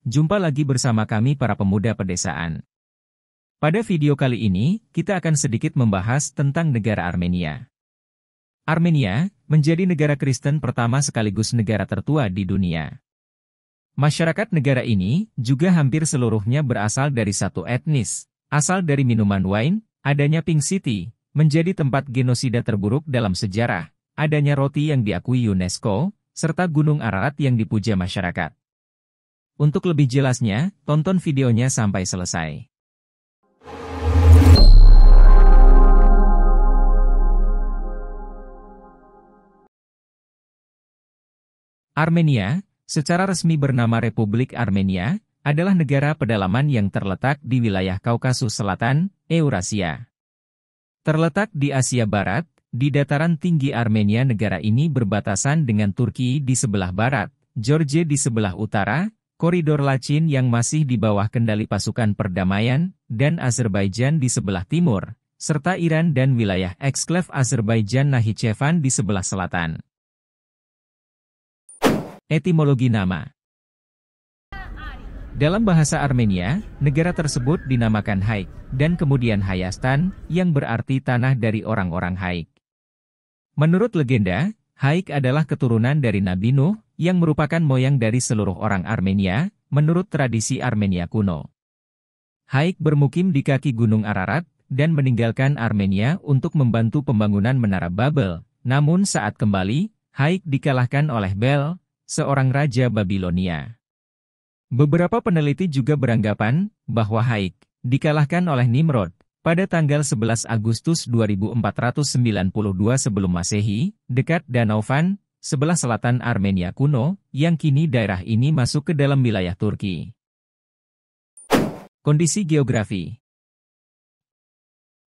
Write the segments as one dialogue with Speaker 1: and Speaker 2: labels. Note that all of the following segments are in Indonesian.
Speaker 1: Jumpa lagi bersama kami para pemuda pedesaan. Pada video kali ini, kita akan sedikit membahas tentang negara Armenia. Armenia menjadi negara Kristen pertama sekaligus negara tertua di dunia. Masyarakat negara ini juga hampir seluruhnya berasal dari satu etnis, asal dari minuman wine, adanya Pink City, menjadi tempat genosida terburuk dalam sejarah, adanya roti yang diakui UNESCO, serta Gunung Ararat yang dipuja masyarakat. Untuk lebih jelasnya, tonton videonya sampai selesai. Armenia, secara resmi bernama Republik Armenia, adalah negara pedalaman yang terletak di wilayah Kaukasus Selatan, Eurasia. Terletak di Asia Barat, di dataran tinggi Armenia negara ini berbatasan dengan Turki di sebelah barat, Georgia di sebelah utara, koridor Lachin yang masih di bawah kendali pasukan perdamaian, dan Azerbaijan di sebelah timur, serta Iran dan wilayah eksklave Azerbaijan Nakhichevan di sebelah selatan. Etimologi nama. Dalam bahasa Armenia, negara tersebut dinamakan Haik, dan kemudian Hayastan, yang berarti tanah dari orang-orang Haik. Menurut legenda, Haik adalah keturunan dari Nabi Nuh, yang merupakan moyang dari seluruh orang Armenia, menurut tradisi Armenia kuno. Haik bermukim di kaki Gunung Ararat, dan meninggalkan Armenia untuk membantu pembangunan Menara Babel, namun saat kembali, Haik dikalahkan oleh Bel, seorang raja Babilonia. Beberapa peneliti juga beranggapan bahwa Haik dikalahkan oleh Nimrod pada tanggal 11 Agustus 2492 sebelum Masehi, dekat Danau Van, sebelah selatan Armenia kuno, yang kini daerah ini masuk ke dalam wilayah Turki. Kondisi geografi.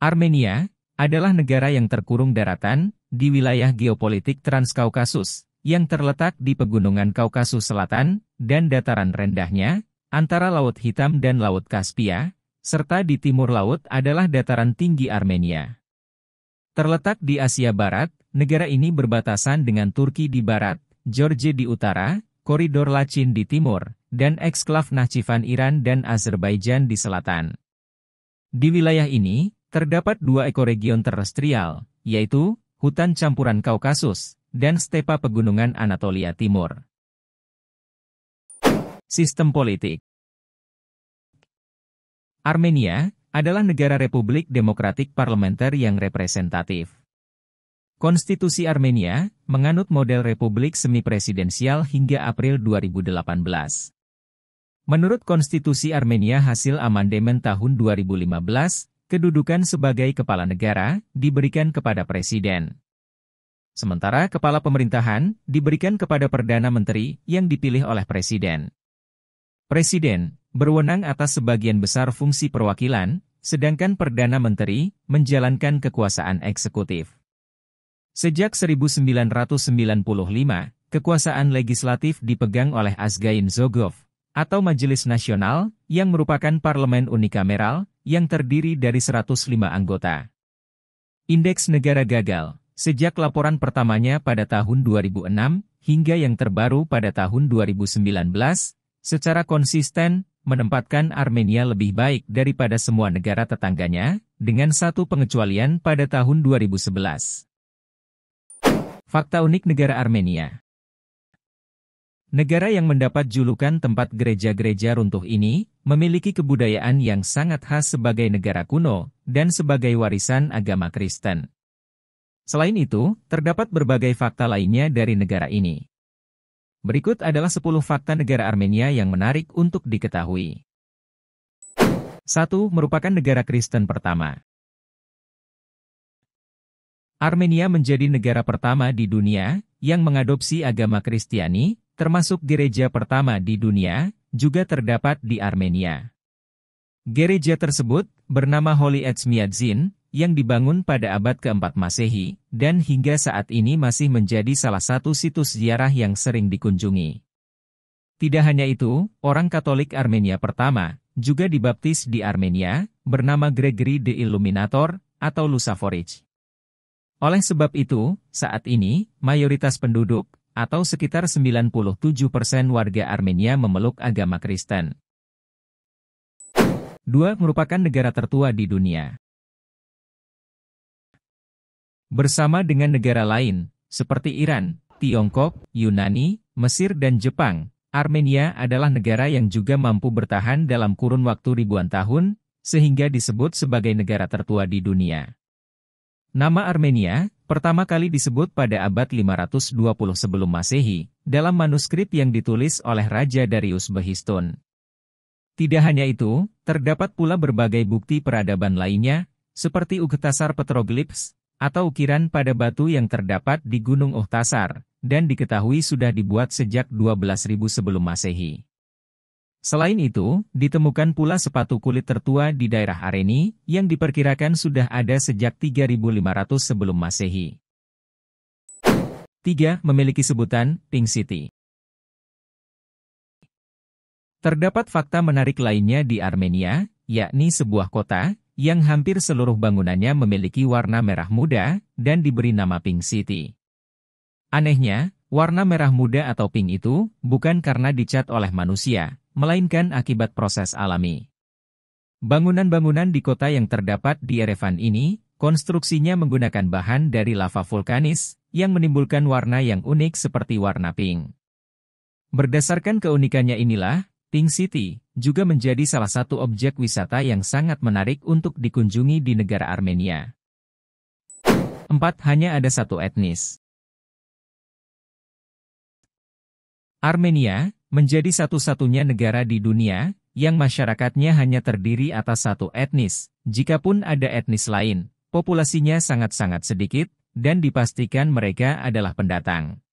Speaker 1: Armenia adalah negara yang terkurung daratan di wilayah geopolitik Transkaukasus, yang terletak di pegunungan Kaukasus Selatan, dan dataran rendahnya, antara Laut Hitam dan Laut Kaspia, serta di timur laut adalah dataran tinggi Armenia. Terletak di Asia Barat, negara ini berbatasan dengan Turki di barat, Georgia di utara, koridor Lachin di timur, dan eksklave Nakhichevan Iran dan Azerbaijan di selatan. Di wilayah ini, terdapat dua ekoregion terestrial, yaitu hutan campuran Kaukasus, dan stepa pegunungan Anatolia Timur. Sistem politik. Armenia adalah negara republik demokratik parlementer yang representatif. Konstitusi Armenia menganut model republik semi-presidensial hingga April 2018. Menurut konstitusi Armenia hasil amandemen tahun 2015, kedudukan sebagai kepala negara diberikan kepada presiden. Sementara kepala pemerintahan diberikan kepada Perdana Menteri yang dipilih oleh presiden. Presiden berwenang atas sebagian besar fungsi perwakilan, sedangkan Perdana Menteri menjalankan kekuasaan eksekutif. Sejak 1995, kekuasaan legislatif dipegang oleh Azgayin Zogov, atau Majelis Nasional, yang merupakan parlemen unikameral, yang terdiri dari 105 anggota. Indeks negara gagal, sejak laporan pertamanya pada tahun 2006, hingga yang terbaru pada tahun 2019, secara konsisten, menempatkan Armenia lebih baik daripada semua negara tetangganya, dengan satu pengecualian pada tahun 2011. Fakta unik negara Armenia. Negara yang mendapat julukan tempat gereja-gereja runtuh ini, memiliki kebudayaan yang sangat khas sebagai negara kuno, dan sebagai warisan agama Kristen. Selain itu, terdapat berbagai fakta lainnya dari negara ini. Berikut adalah 10 fakta negara Armenia yang menarik untuk diketahui. 1. Merupakan negara Kristen pertama. Armenia menjadi negara pertama di dunia yang mengadopsi agama Kristiani, termasuk gereja pertama di dunia, juga terdapat di Armenia. Gereja tersebut bernama Holy Etchmiadzin, yang dibangun pada abad ke-4 Masehi, dan hingga saat ini masih menjadi salah satu situs ziarah yang sering dikunjungi. Tidak hanya itu, orang Katolik Armenia pertama, juga dibaptis di Armenia, bernama Gregory the Illuminator, atau Lusaforich. Oleh sebab itu, saat ini, mayoritas penduduk, atau sekitar 97% warga Armenia memeluk agama Kristen. 2. Merupakan negara tertua di dunia. Bersama dengan negara lain, seperti Iran, Tiongkok, Yunani, Mesir dan Jepang, Armenia adalah negara yang juga mampu bertahan dalam kurun waktu ribuan tahun, sehingga disebut sebagai negara tertua di dunia. Nama Armenia pertama kali disebut pada abad 520 sebelum Masehi, dalam manuskrip yang ditulis oleh Raja Darius Behistun. Tidak hanya itu, terdapat pula berbagai bukti peradaban lainnya, seperti Ughtasar Petroglyphs, atau ukiran pada batu yang terdapat di Gunung Ughtasar, dan diketahui sudah dibuat sejak 12.000 sebelum Masehi. Selain itu, ditemukan pula sepatu kulit tertua di daerah Areni, yang diperkirakan sudah ada sejak 3.500 sebelum Masehi. 3. Memiliki sebutan, Pink City. Terdapat fakta menarik lainnya di Armenia, yakni sebuah kota, yang hampir seluruh bangunannya memiliki warna merah muda, dan diberi nama Pink City. Anehnya, warna merah muda atau pink itu, bukan karena dicat oleh manusia, melainkan akibat proses alami. Bangunan-bangunan di kota yang terdapat di Yerevan ini, konstruksinya menggunakan bahan dari lava vulkanis, yang menimbulkan warna yang unik seperti warna pink. Berdasarkan keunikannya inilah, Pink City juga menjadi salah satu objek wisata yang sangat menarik untuk dikunjungi di negara Armenia. 4. Hanya ada satu etnis. Armenia menjadi satu-satunya negara di dunia yang masyarakatnya hanya terdiri atas satu etnis. Jikapun ada etnis lain, populasinya sangat-sangat sedikit, dan dipastikan mereka adalah pendatang.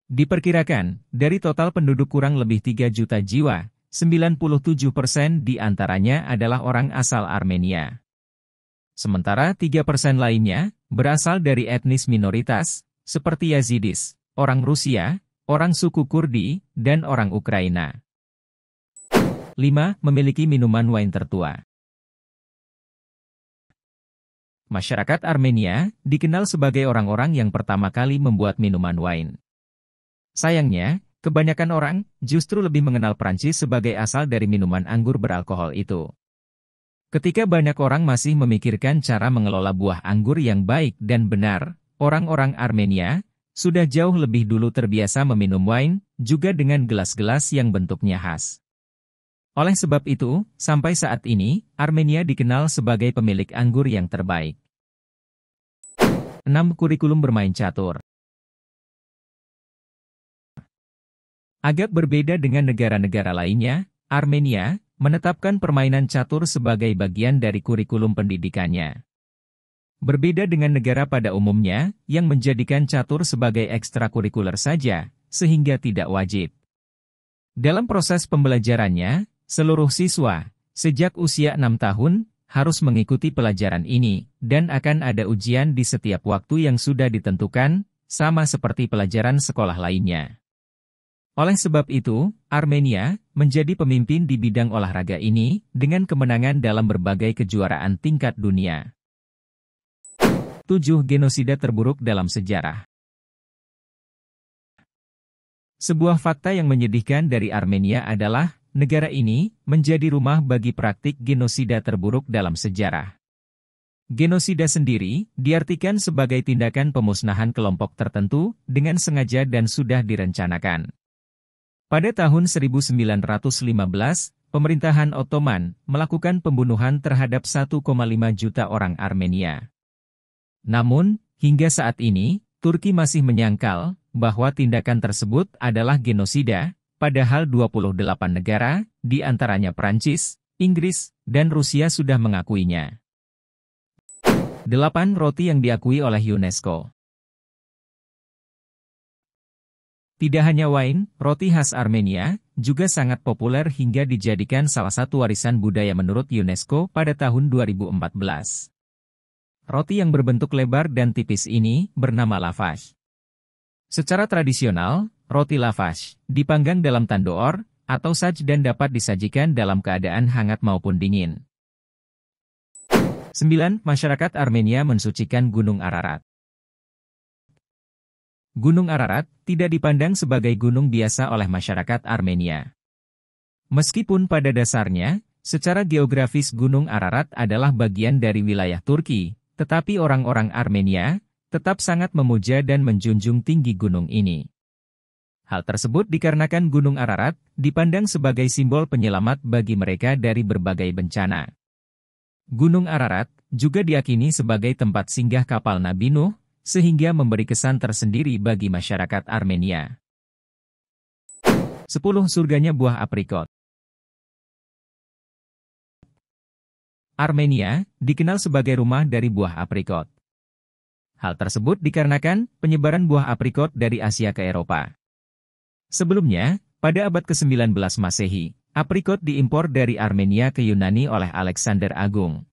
Speaker 1: Diperkirakan, dari total penduduk kurang lebih 3 juta jiwa, 97% di antaranya adalah orang asal Armenia. Sementara 3% lainnya berasal dari etnis minoritas, seperti Yazidis, orang Rusia, orang suku Kurdi, dan orang Ukraina. 5. Memiliki minuman wine tertua. Masyarakat Armenia dikenal sebagai orang-orang yang pertama kali membuat minuman wine. Sayangnya, kebanyakan orang justru lebih mengenal Prancis sebagai asal dari minuman anggur beralkohol itu. Ketika banyak orang masih memikirkan cara mengelola buah anggur yang baik dan benar, orang-orang Armenia sudah jauh lebih dulu terbiasa meminum wine, juga dengan gelas-gelas yang bentuknya khas. Oleh sebab itu, sampai saat ini, Armenia dikenal sebagai pemilik anggur yang terbaik. 6. Kurikulum bermain catur. Agak berbeda dengan negara-negara lainnya, Armenia menetapkan permainan catur sebagai bagian dari kurikulum pendidikannya. Berbeda dengan negara pada umumnya, yang menjadikan catur sebagai ekstrakurikuler saja, sehingga tidak wajib. Dalam proses pembelajarannya, seluruh siswa, sejak usia 6 tahun, harus mengikuti pelajaran ini, dan akan ada ujian di setiap waktu yang sudah ditentukan, sama seperti pelajaran sekolah lainnya. Oleh sebab itu, Armenia menjadi pemimpin di bidang olahraga ini, dengan kemenangan dalam berbagai kejuaraan tingkat dunia. 7. Genosida terburuk dalam sejarah. Sebuah fakta yang menyedihkan dari Armenia adalah, negara ini menjadi rumah bagi praktik genosida terburuk dalam sejarah. Genosida sendiri diartikan sebagai tindakan pemusnahan kelompok tertentu dengan sengaja dan sudah direncanakan. Pada tahun 1915, pemerintahan Ottoman melakukan pembunuhan terhadap 1,5 juta orang Armenia. Namun, hingga saat ini, Turki masih menyangkal bahwa tindakan tersebut adalah genosida, padahal 28 negara, di antaranya Prancis, Inggris, dan Rusia sudah mengakuinya. 8. Roti yang diakui oleh UNESCO. Tidak hanya wine, roti khas Armenia juga sangat populer hingga dijadikan salah satu warisan budaya menurut UNESCO pada tahun 2014. Roti yang berbentuk lebar dan tipis ini bernama lavash. Secara tradisional, roti lavash dipanggang dalam tandoor atau saj dan dapat disajikan dalam keadaan hangat maupun dingin. 9. Masyarakat Armenia mensucikan Gunung Ararat. Gunung Ararat tidak dipandang sebagai gunung biasa oleh masyarakat Armenia. Meskipun pada dasarnya, secara geografis Gunung Ararat adalah bagian dari wilayah Turki, tetapi orang-orang Armenia tetap sangat memuja dan menjunjung tinggi gunung ini. Hal tersebut dikarenakan Gunung Ararat dipandang sebagai simbol penyelamat bagi mereka dari berbagai bencana. Gunung Ararat juga diyakini sebagai tempat singgah kapal Nabi Nuh, sehingga memberi kesan tersendiri bagi masyarakat Armenia. 10 surganya buah aprikot. Armenia dikenal sebagai rumah dari buah aprikot. Hal tersebut dikarenakan penyebaran buah aprikot dari Asia ke Eropa. Sebelumnya, pada abad ke-19 Masehi, aprikot diimpor dari Armenia ke Yunani oleh Alexander Agung.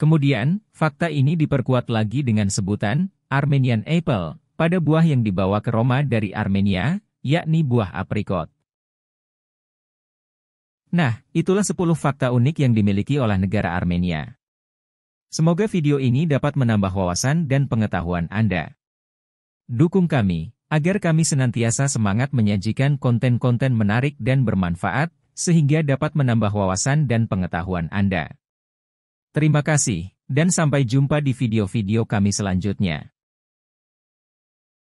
Speaker 1: Kemudian, fakta ini diperkuat lagi dengan sebutan Armenian apple pada buah yang dibawa ke Roma dari Armenia, yakni buah aprikot. Nah, itulah 10 fakta unik yang dimiliki oleh negara Armenia. Semoga video ini dapat menambah wawasan dan pengetahuan Anda. Dukung kami, agar kami senantiasa semangat menyajikan konten-konten menarik dan bermanfaat, sehingga dapat menambah wawasan dan pengetahuan Anda. Terima kasih, dan sampai jumpa di video-video kami selanjutnya.